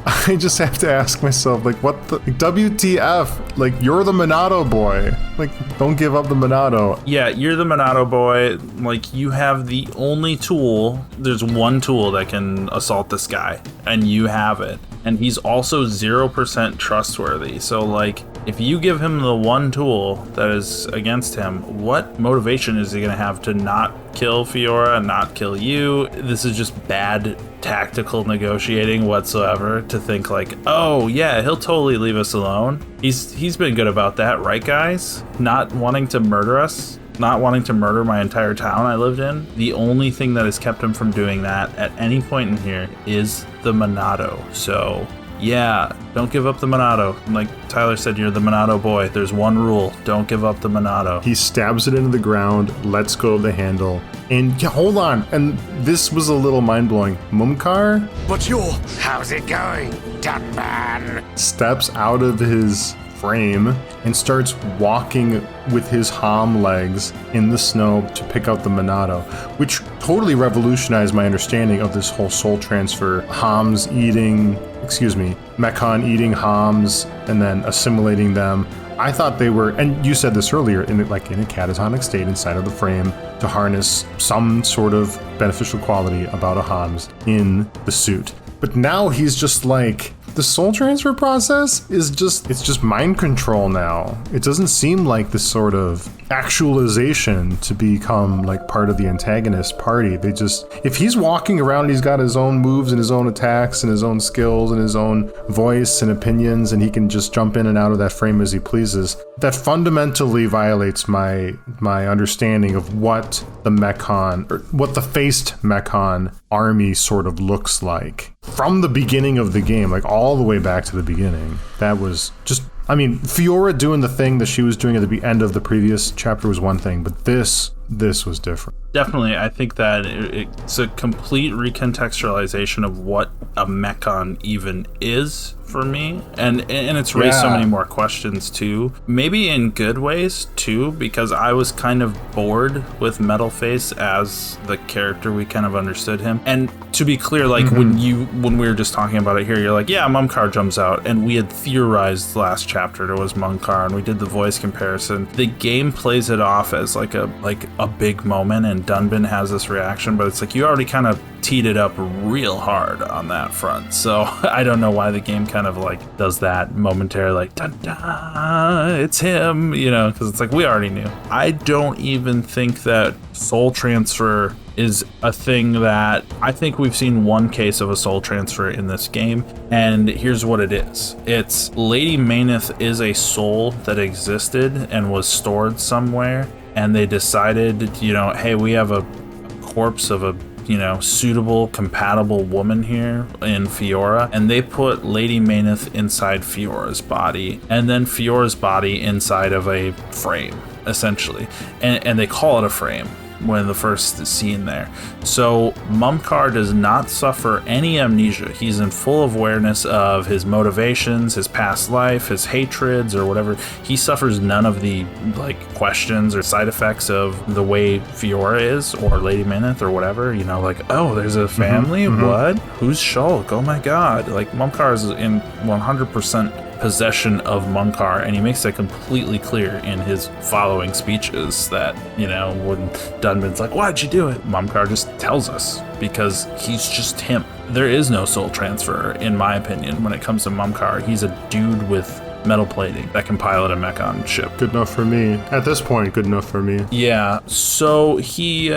I just have to ask myself, what the WTF? You're the Monado boy. Don't give up the Monado. Yeah, you're the Monado boy. You have the only tool. There's one tool that can assault this guy, and you have it. And he's also 0% trustworthy. So, if you give him the one tool that is against him, what motivation is he going to have to not kill Fiora, not kill you? This is just bad tactical negotiating whatsoever to think oh yeah, he'll totally leave us alone. He's been good about that, right guys? Not wanting to murder us, not wanting to murder my entire town I lived in. The only thing that has kept him from doing that at any point in here is the Monado. So yeah, don't give up the Monado. Like Tyler said, you're the Monado boy. There's one rule. Don't give up the Monado. He stabs it into the ground, lets go of the handle, and hold on. And this was a little mind-blowing. Mumkar? How's it going, Dunban? Steps out of his frame and starts walking with his Hom legs in the snow to pick out the Monado, which totally revolutionized my understanding of this whole soul transfer. Mechon eating Homs and then assimilating them. I thought they were, and you said this earlier, in a catatonic state inside of the frame to harness some sort of beneficial quality about a Homs in the suit. But now he's just the soul transfer process is just mind control now. It doesn't seem like this sort of actualization to become like part of the antagonist party. They just, if he's walking around and he's got his own moves and his own attacks and his own skills and his own voice and opinions, and he can just jump in and out of that frame as he pleases, that fundamentally violates my understanding of what the Mechon, or what the faced Mechon army sort of looks like from the beginning of the game, like all the way back to the beginning. That was just, I mean, Fiora doing the thing that she was doing at the end of the previous chapter was one thing, but this was different. Definitely, I think that it's a complete recontextualization of what a Mechon even is for me, and it's raised so many more questions too, maybe in good ways too, because I was kind of bored with Metalface as the character we kind of understood him. And to be clear, like when we were just talking about it here, you're like, yeah, Mumkar jumps out, and we had theorized last chapter there was Mumkar, and we did the voice comparison. The game plays it off as like a big moment, and Dunban has this reaction, but it's like you already kind of teed it up real hard on that front. So I don't know why the game kind of like does that momentary, like, dun dun, it's him, you know, because it's like we already knew. I don't even think that soul transfer is a thing that, I think we've seen one case of a soul transfer in this game, and here's what it is. It's Lady Mayneth is a soul that existed and was stored somewhere, and they decided, you know, hey, we have a corpse of a, you know, suitable, compatible woman here in Fiora, and they put Lady Mayneth inside Fiora's body, and then Fiora's body inside of a frame, essentially, and they call it a frame when the first scene there. So Mumkar does not suffer any amnesia. He's in full awareness of his motivations, his past life, his hatreds, or whatever. He suffers none of the like questions or side effects of the way Fiora is, or Lady Mayneth, or whatever, you know, like, oh, there's a family? What? Who's Shulk? Oh my god. Like, Mumkar is in 100% possession of Mumkar, and he makes that completely clear in his following speeches that, you know, when Dunban's like, why'd you do it? Mumkar just tells us, because he's just him. There is no soul transfer, in my opinion, when it comes to Mumkar. He's a dude with metal plating that can pilot a Mechon ship. Good enough for me. At this point, good enough for me. Yeah, so he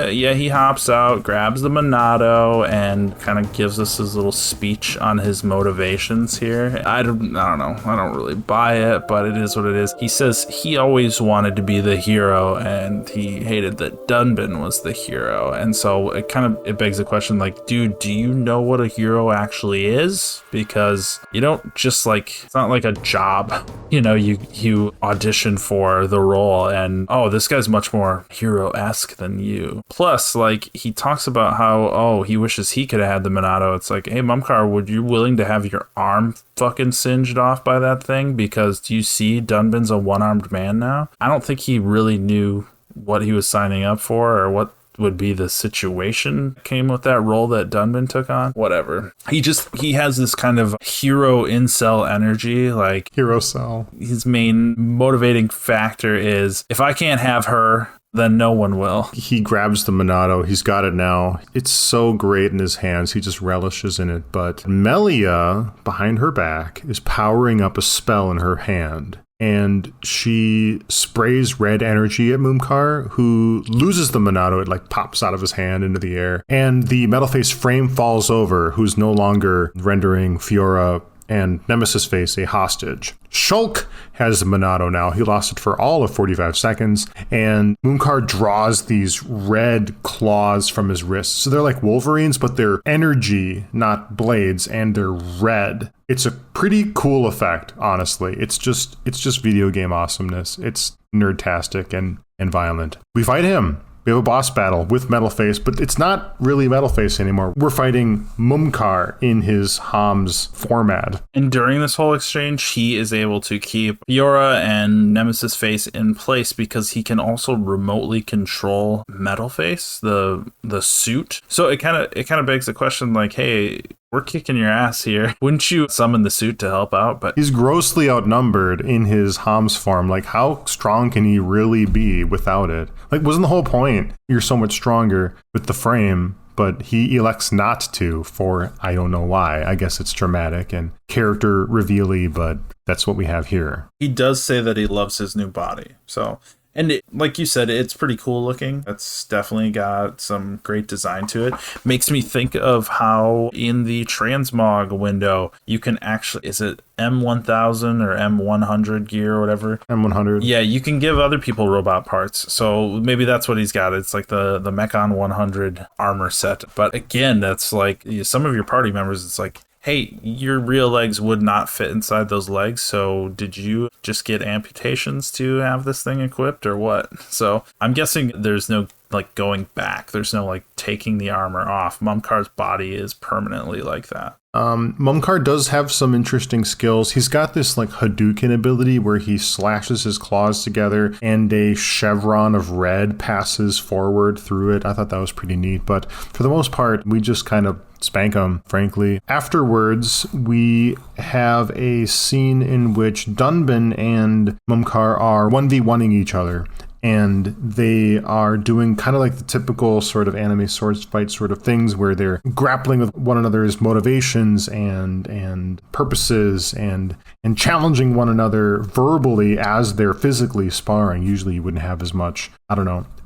hops out, grabs the Monado, and kind of gives us his little speech on his motivations here. I don't know. I don't really buy it, but it is what it is. He says he always wanted to be the hero, and he hated that Dunban was the hero. And so it begs the question, like, dude, do you know what a hero actually is? Because you don't just, like, it's not like a job. You know, you audition for the role, and oh, this guy's much more hero-esque than you. Plus, like, he talks about how, oh, he wishes he could have had the Monado. It's like, hey, Mumkar, would you willing to have your arm fucking singed off by that thing? Because do you see Dunban's a one-armed man now? I don't think he really knew what he was signing up for, or what would be the situation came with that role that Dunban took on. Whatever. He has this kind of hero incel energy, like hero cell. His main motivating factor is, if I can't have her, then no one will. He grabs the Monado. He's got it now. It's so great in his hands. He just relishes in it. But Melia, behind her back, is powering up a spell in her hand. And she sprays red energy at Mumkar, who loses the Monado. It like pops out of his hand into the air. And the Metalface frame falls over, who's no longer rendering Fiora and Nemesis Face a hostage. Shulk has the Monado now. He lost it for all of 45 seconds. And Mumkar draws these red claws from his wrists. So they're like Wolverines, but they're energy, not blades, and they're red. It's a pretty cool effect, honestly. It's just video game awesomeness. It's nerdtastic and violent. We fight him. We have a boss battle with Metalface, but it's not really Metalface anymore. We're fighting Mumkar in his Homs format. And during this whole exchange, he is able to keep Fiora and Nemesis Face in place, because he can also remotely control Metalface, the suit. So it kind of begs the question, like, hey, we're kicking your ass here. Wouldn't you summon the suit to help out? But he's grossly outnumbered in his Homs form. Like, how strong can he really be without it? Like, wasn't the whole point? You're so much stronger with the frame, but he elects not to for I don't know why. I guess it's dramatic and character reveal-y, but that's what we have here. He does say that he loves his new body. So And like you said, it's pretty cool looking. It's definitely got some great design to it. Makes me think of how in the transmog window, you can actually, is it M1000 or M100 gear or whatever? M100. Yeah, you can give other people robot parts. So maybe that's what he's got. It's like the Mechon 100 armor set. But again, that's like some of your party members, it's like, hey, your real legs would not fit inside those legs, so did you just get amputations to have this thing equipped or what? So I'm guessing there's no like going back. There's no like taking the armor off. Mumkar's body is permanently like that. Mumkar does have some interesting skills. He's got this like Hadouken ability where he slashes his claws together and a chevron of red passes forward through it. I thought that was pretty neat, but for the most part, we just kind of spank him, frankly. Afterwards, we have a scene in which Dunban and Mumkar are 1v1ing each other. And they are doing kind of like the typical sort of anime swords fight sort of things where they're grappling with one another's motivations and purposes and challenging one another verbally as they're physically sparring. Usually you wouldn't have as much,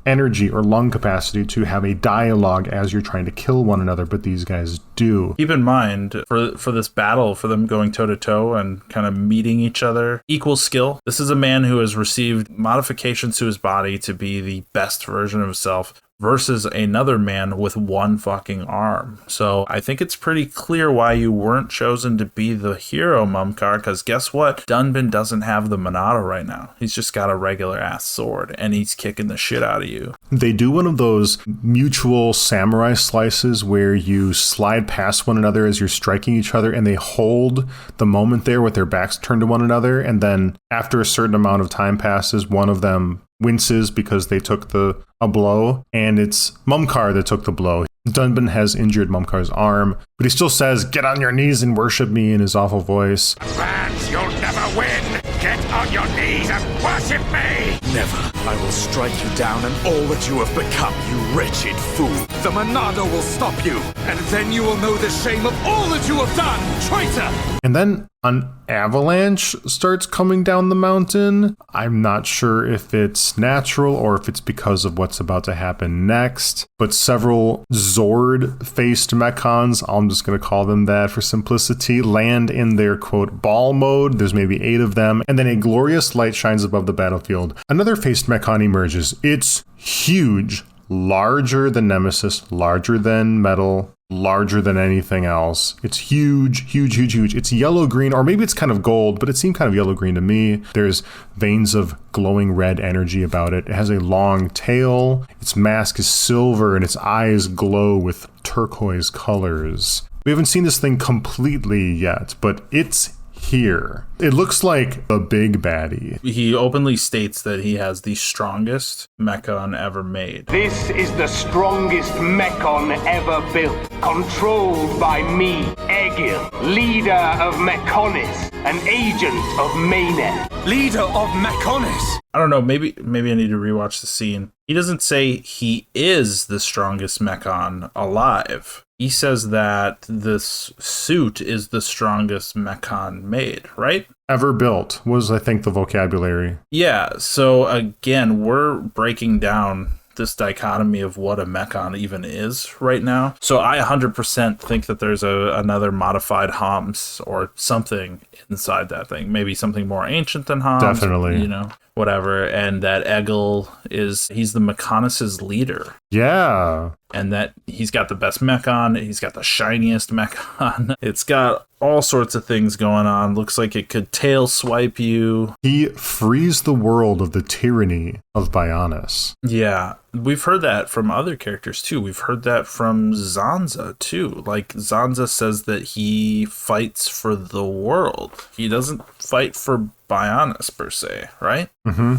energy or lung capacity to have a dialogue as you're trying to kill one another, but these guys do. Keep in mind, for this battle, for them going toe-to-toe and kind of meeting each other, equal skill. This is a man who has received modifications to his body to be the best version of himself versus another man with one fucking arm. So I think it's pretty clear why you weren't chosen to be the hero, Mumkar, because guess what? Dunban doesn't have the Monado right now. He's just got a regular ass sword, and he's kicking the shit out of you. They do one of those mutual samurai slices where you slide past one another as you're striking each other, and they hold the moment there with their backs turned to one another, and then after a certain amount of time passes, one of them winces because they took a blow, and it's Mumkar that took the blow. Dunban has injured Mumkar's arm, but he still says, "Get on your knees and worship me," in his awful voice. Vance, you'll never win! Get on your knees and worship me! Never. I will strike you down and all that you have become, you wretched fool. The Monado will stop you, and then you will know the shame of all that you have done, traitor! And then an avalanche starts coming down the mountain. I'm not sure if it's natural or if it's because of what's about to happen next, but several Zord-faced mechons, I'm just going to call them that for simplicity, land in their, quote, ball mode. There's maybe 8 of them, and then a glorious light shines above the battlefield. Another faced mechon emerges. It's huge, larger than Nemesis, larger than Metal, larger than anything else. It's huge, huge, huge, huge. It's yellow-green, or maybe it's kind of gold, but it seemed kind of yellow-green to me. There's veins of glowing red energy about it. It has a long tail. Its mask is silver, and its eyes glow with turquoise colors. We haven't seen this thing completely yet, but it's here. It looks like a big baddie. He openly states that he has the strongest mechon ever made. This is the strongest mechon ever built, controlled by me, Egil, leader of Mechonis, an agent of Mayneth. Leader of Mechonis! I don't know, maybe I need to rewatch the scene. He doesn't say he is the strongest mechon alive. He says that this suit is the strongest mechon made, right? Ever built was, I think, the vocabulary. Yeah, so again, we're breaking down this dichotomy of what a mechon even is right now. So I 100% think that there's another modified Homs or something inside that thing. Maybe something more ancient than Homs. Definitely. Whatever. And that Egil he's the Mechonis' leader. Yeah. And that he's got the best mechon. He's got the shiniest mechon. It's got all sorts of things going on. Looks like it could tail swipe you. He frees the world of the tyranny of Bionis. Yeah. We've heard that from other characters too. We've heard that from Zanza too. Like Zanza says that he fights for the world. He doesn't fight for Bionis per se, right? Mm-hmm.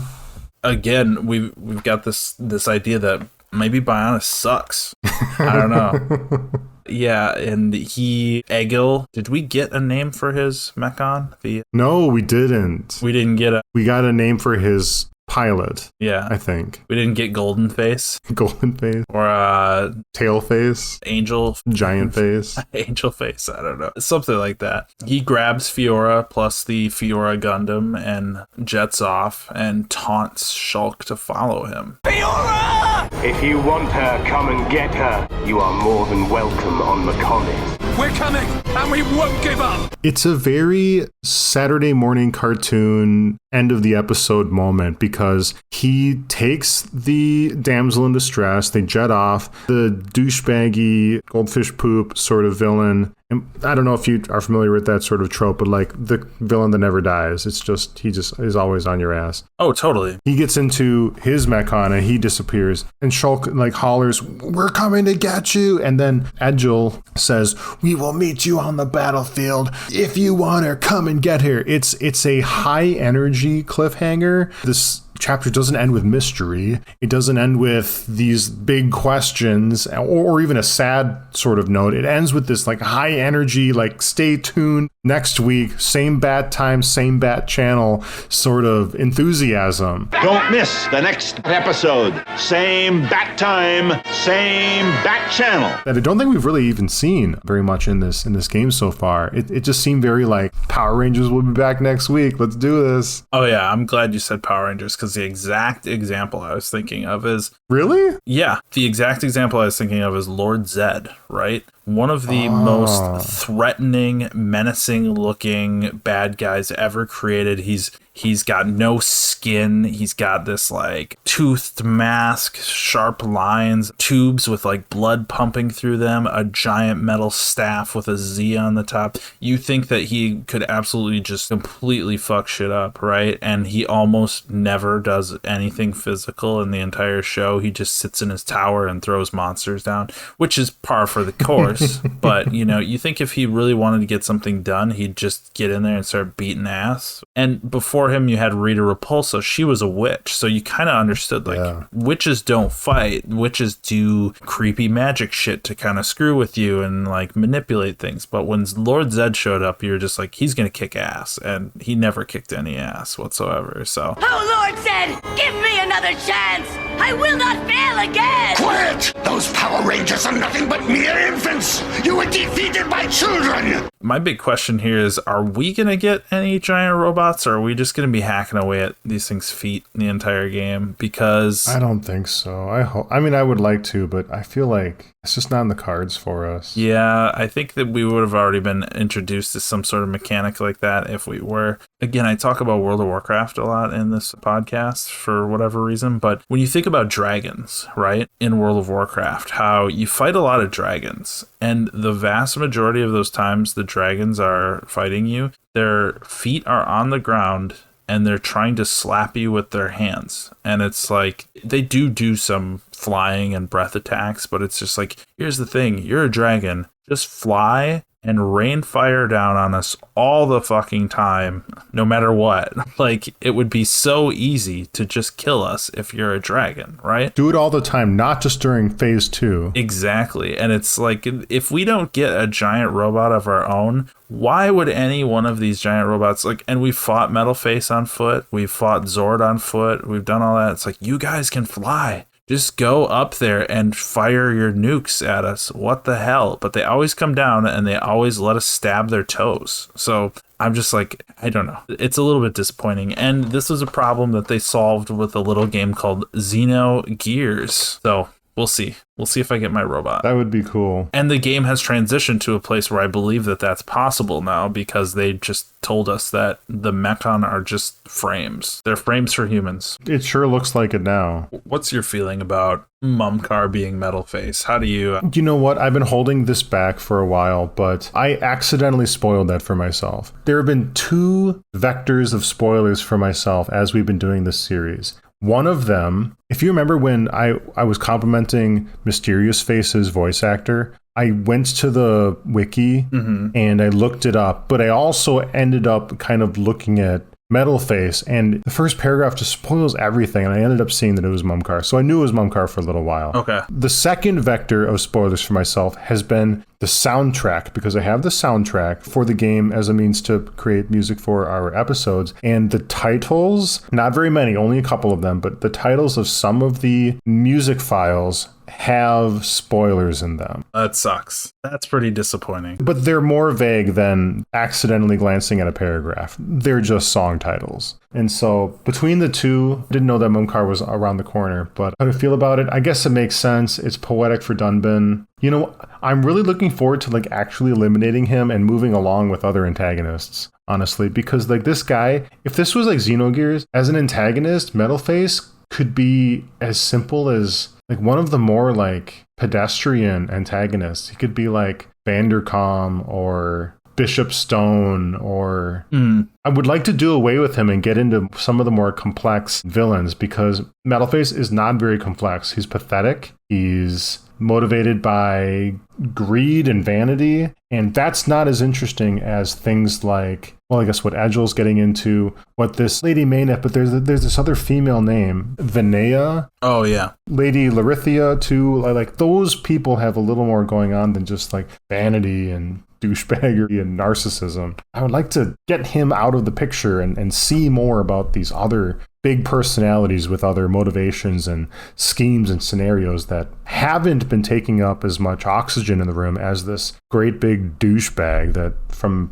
Again, we've got this idea that maybe Bionis sucks. I don't know. Yeah, and Egil, did we get a name for his mechon? No, we didn't. We didn't get We got a name for his pilot. Yeah. I think. We didn't get Golden Face. Golden Face. Or Tail Face. Angel. Giant Face. Angel Face. I don't know. Something like that. He grabs Fiora plus the Fiora Gundam and jets off and taunts Shulk to follow him. Fiora! If you want her, come and get her. You are more than welcome on Mechonis. We're coming, and we won't give up! It's a very Saturday morning cartoon end of the episode moment because he takes the damsel in distress, they jet off, the douchebaggy goldfish poop sort of villain. And I don't know if you are familiar with that sort of trope, but like the villain that never dies. It's just, he just is always on your ass. Oh, totally. He gets into his mechon and he disappears. And Shulk like hollers, "We're coming to get you." And then Edgel says, "We will meet you on the battlefield. If you want her, come and get her." It's a high energy cliffhanger. This chapter doesn't end with mystery. It doesn't end with these big questions or even a sad sort of note. It ends with this like high energy, like stay tuned next week, same bat time, same bat channel sort of enthusiasm. Don't miss the next episode. Same bat time, same bat channel. That I don't think we've really even seen very much in this game so far. It just seemed very like Power Rangers will be back next week. Let's do this. Oh yeah, I'm glad you said Power Rangers because the exact example I was thinking of is... Really? Yeah, the exact example I was thinking of is Lord Zed, right? One of the most threatening, menacing looking bad guys ever created. He's got no skin. He's got this like toothed mask, sharp lines, tubes with like blood pumping through them, a giant metal staff with a Z on the top. You think that he could absolutely just completely fuck shit up, right? And he almost never does anything physical in the entire show. He just sits in his tower and throws monsters down, which is par for the course. But, you know, you think if he really wanted to get something done, he'd just get in there and start beating ass. And before him, you had Rita Repulsa. She was a witch. So you kind of understood, like, witches don't fight. Witches do creepy magic shit to kind of screw with you and, like, manipulate things. But when Lord Zed showed up, you're just like, he's going to kick ass. And he never kicked any ass whatsoever, so... Oh, Lord Zed, give me another chance! I will not fail again! Quiet! Those Power Rangers are nothing but mere infants! You were defeated by children! My big question here is, are we going to get any giant robots, or are we just going to be hacking away at these things' feet the entire game? Because... I don't think so. I mean, I would like to, but I feel like it's just not in the cards for us. Yeah, I think that we would have already been introduced to some sort of mechanic like that if we were. Again, I talk about World of Warcraft a lot in this podcast for whatever reason, but when you think about dragons, right, in World of Warcraft, how you fight a lot of dragons, and the vast majority of those times the dragons are fighting you, their feet are on the ground and they're trying to slap you with their hands. And it's like, they do some flying and breath attacks, but it's just like, here's the thing, you're a dragon, just fly and rain fire down on us all the fucking time, no matter what. Like, it would be so easy to just kill us if you're a dragon, right? Do it all the time, not just during phase 2. Exactly. And it's like, if we don't get a giant robot of our own, why would any one of these giant robots, like, and we fought Metal Face on foot, we fought Zord on foot, we've done all that. It's like, you guys can fly. Just go up there and fire your nukes at us. What the hell? But they always come down and they always let us stab their toes. So I'm just like, I don't know. It's a little bit disappointing. And this was a problem that they solved with a little game called Xenogears. So we'll see. We'll see if I get my robot. That would be cool. And the game has transitioned to a place where I believe that that's possible now, because they just told us that the Mechon are just frames. They're frames for humans. It sure looks like it now. What's your feeling about Mumcar being Metal Face? How do you... You know what? I've been holding this back for a while, but I accidentally spoiled that for myself. There have been 2 vectors of spoilers for myself as we've been doing this series. One of them, if you remember when I was complimenting Mysterious Face's voice actor, I went to the wiki and I looked it up, but I also ended up kind of looking at Metal Face, and the first paragraph just spoils everything, and I ended up seeing that it was Mumkar. So I knew it was Mumkar for a little while. Okay. The second vector of spoilers for myself has been the soundtrack, because I have the soundtrack for the game as a means to create music for our episodes, and the titles, not very many, only a couple of them, but the titles of some of the music files have spoilers in them. That sucks. That's pretty disappointing. But they're more vague than accidentally glancing at a paragraph. They're just song titles. And so between the two, I didn't know that Mumkar was around the corner, but how do I feel about it? I guess it makes sense. It's poetic for Dunban. You know, I'm really looking forward to like actually eliminating him and moving along with other antagonists, honestly, because like this guy, if this was like Xenogears, as an antagonist, Metalface could be as simple as like one of the more like pedestrian antagonists. He could be like Vandercom or Bishop Stone, or I would like to do away with him and get into some of the more complex villains, because Metalface is not very complex. He's pathetic. He's motivated by greed and vanity, and that's not as interesting as things like, well, I guess what Edgel's getting into, what this Lady Mayneth, but there's this other female name, Vinea. Oh, yeah. Lady Larithia, too. Like, those people have a little more going on than just, like, vanity and douchebaggery and narcissism. I would like to get him out of the picture and see more about these other big personalities with other motivations and schemes and scenarios that haven't been taking up as much oxygen in the room as this great big douchebag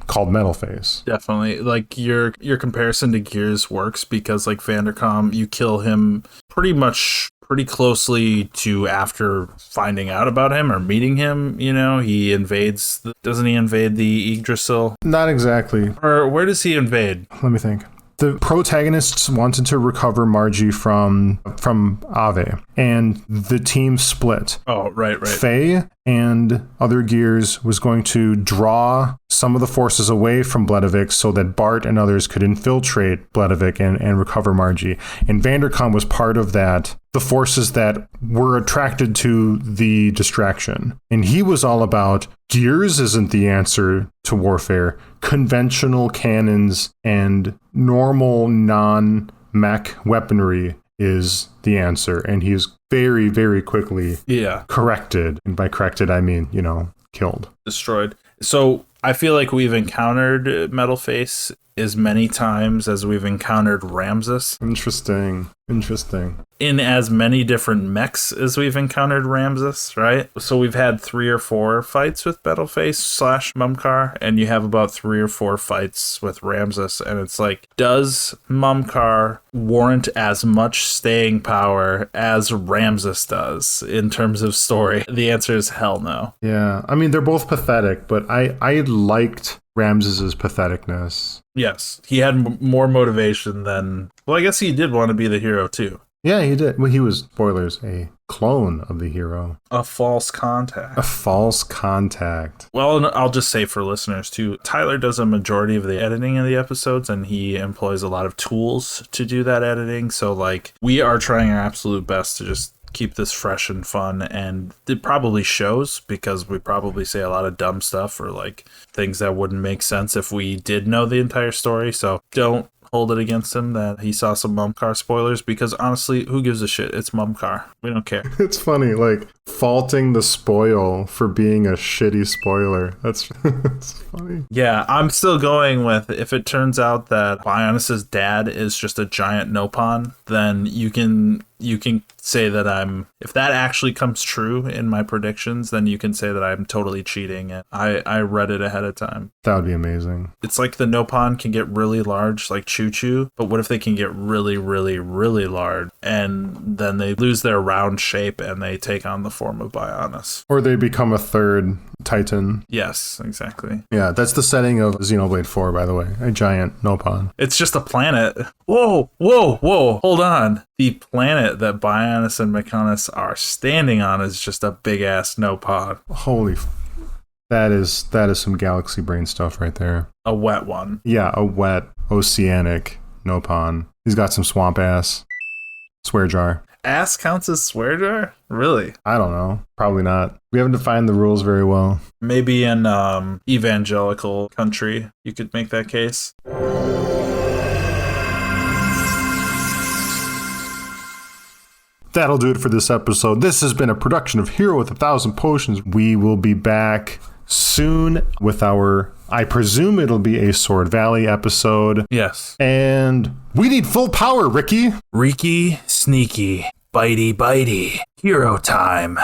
called Metalface. Definitely. Like your comparison to Gears works, because like Vandercom, you kill him pretty closely to after finding out about him or meeting him. You know, doesn't he invade the Yggdrasil? Not exactly. Or where does he invade? Let me think. The protagonists wanted to recover Margie from Ave, and the team split. Oh, right. Faye and other Gears was going to draw some of the forces away from Bledavik so that Bart and others could infiltrate Bledavik and recover Margie. And Vandercom was part of that, the forces that were attracted to the distraction. And he was all about Gears isn't the answer to warfare. Conventional cannons and normal non-mech weaponry is the answer. And he is very, very quickly corrected. And by corrected, I mean, killed. Destroyed. So I feel like we've encountered Metalface as many times as we've encountered Ramses. Interesting. In as many different mechs as we've encountered Ramses, right? So we've had 3 or 4 fights with Metalface / Mumkar, and you have about 3 or 4 fights with Ramses, and it's like, does Mumkar warrant as much staying power as Ramses does in terms of story? The answer is hell no. Yeah, I mean, they're both pathetic, but I liked Ramses's patheticness. Yes, he had more motivation than... Well, I guess he did want to be the hero, too. Yeah, he did. Well, he was, spoilers, a clone of the hero. A false contact. Well, and I'll just say for listeners, too, Tyler does a majority of the editing of the episodes, and he employs a lot of tools to do that editing. So, like, we are trying our absolute best to just keep this fresh and fun, and it probably shows, because we probably say a lot of dumb stuff or like things that wouldn't make sense if we did know the entire story. So don't hold it against him that he saw some Mumkar spoilers, because honestly, who gives a shit? It's Mumkar. We don't care. It's funny, like faulting the spoil for being a shitty spoiler. That's funny. Yeah, I'm still going with, if it turns out that Bionis's dad is just a giant Nopon, then you can say that if that actually comes true in my predictions, then you can say that I'm totally cheating. And I read it ahead of time. That would be amazing. It's like the Nopon can get really large, like Choo Choo, but what if they can get really, really, really large, and then they lose their round shape and they take on the form of Bionis? Or they become a third Titan. Yes, exactly. Yeah, that's the setting of Xenoblade 4, by the way. A giant Nopon. It's just a planet. Whoa, hold on. The planet that Bionis and Mechonis are standing on is just a big-ass Nopon. Holy that is some galaxy brain stuff right there. A wet one. Yeah, a wet, oceanic Nopon. He's got some swamp ass. Swear jar. Ass counts as swear jar? Really? I don't know. Probably not. We haven't defined the rules very well. Maybe in evangelical country, you could make that case. that'll do it for this episode. This has been a production of Hero with 1,000 Potions. We will be back soon with I presume it'll be a Sword Valley episode. Yes. And we need full power, Ricky. Reeky, sneaky, bitey, hero time.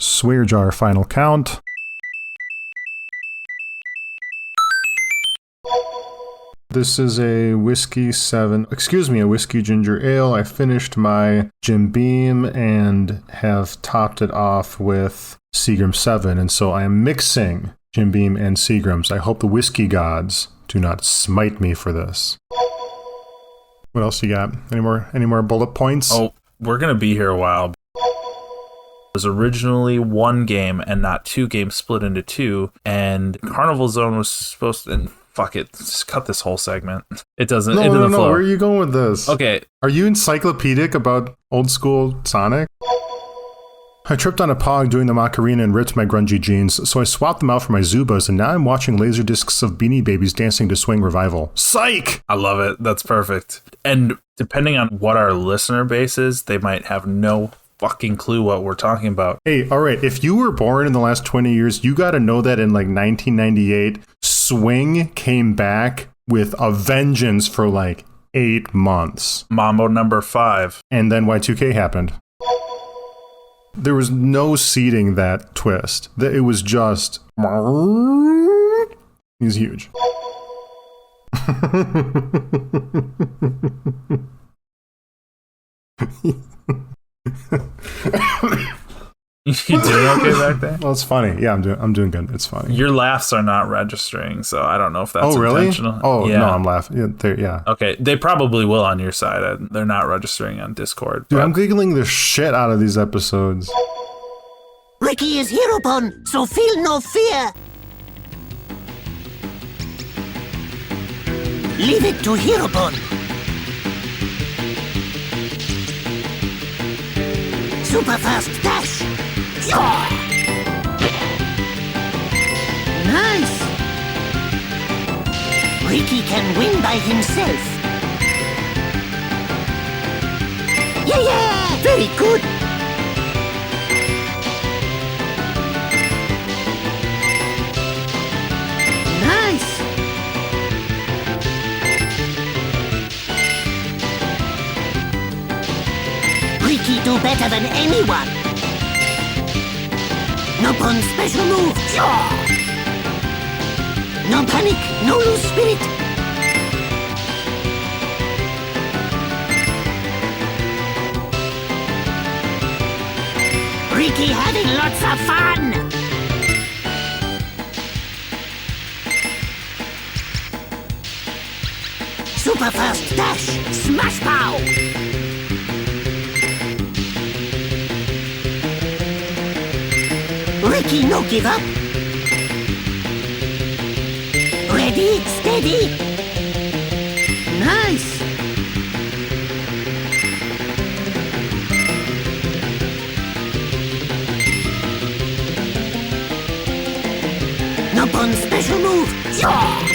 Swear jar final count. This is a whiskey ginger ale. I finished my Jim Beam and have topped it off with Seagram 7, and so I am mixing Jim Beam and Seagrams. I hope the whiskey gods do not smite me for this. What else you got? Any more bullet points? Oh, we're gonna be here a while. It was originally one game and not two games split into two, and Carnival Zone was supposed to... And fuck it, just cut this whole segment. It doesn't flow. Where are you going with this? Okay. Are you encyclopedic about old school Sonic? I tripped on a pog doing the Macarena and ripped my grungy jeans, so I swapped them out for my Zubas, and now I'm watching laser discs of Beanie Babies dancing to Swing Revival. Psych! I love it. That's perfect. And depending on what our listener base is, they might have no fucking clue what we're talking about. Hey, all right, if you were born in the last 20 years, you got to know that in like 1998, Swing came back with a vengeance for like 8 months. Mambo number 5. And then Y2K happened. There was no seeding that twist. It was just... He's huge. You doing okay back there? Well, it's funny. Yeah, I'm doing good. It's funny. Your laughs are not registering, so I don't know if that's really? intentional. Oh, yeah. No, I'm laughing. Yeah. Okay, they probably will on your side. They're not registering on Discord. Dude, I'm giggling the shit out of these episodes. Ricky is Heropon, so feel no fear. Leave it to Heropon. Super fast dash. Nice. Ricky can win by himself. Yeah, very good. Nice. Ricky do better than anyone. No pun special move. No panic, no lose spirit. Ricky having lots of fun. Super fast dash, smash pow. Ricky, no give up. Ready, steady. Nice. No pun special move.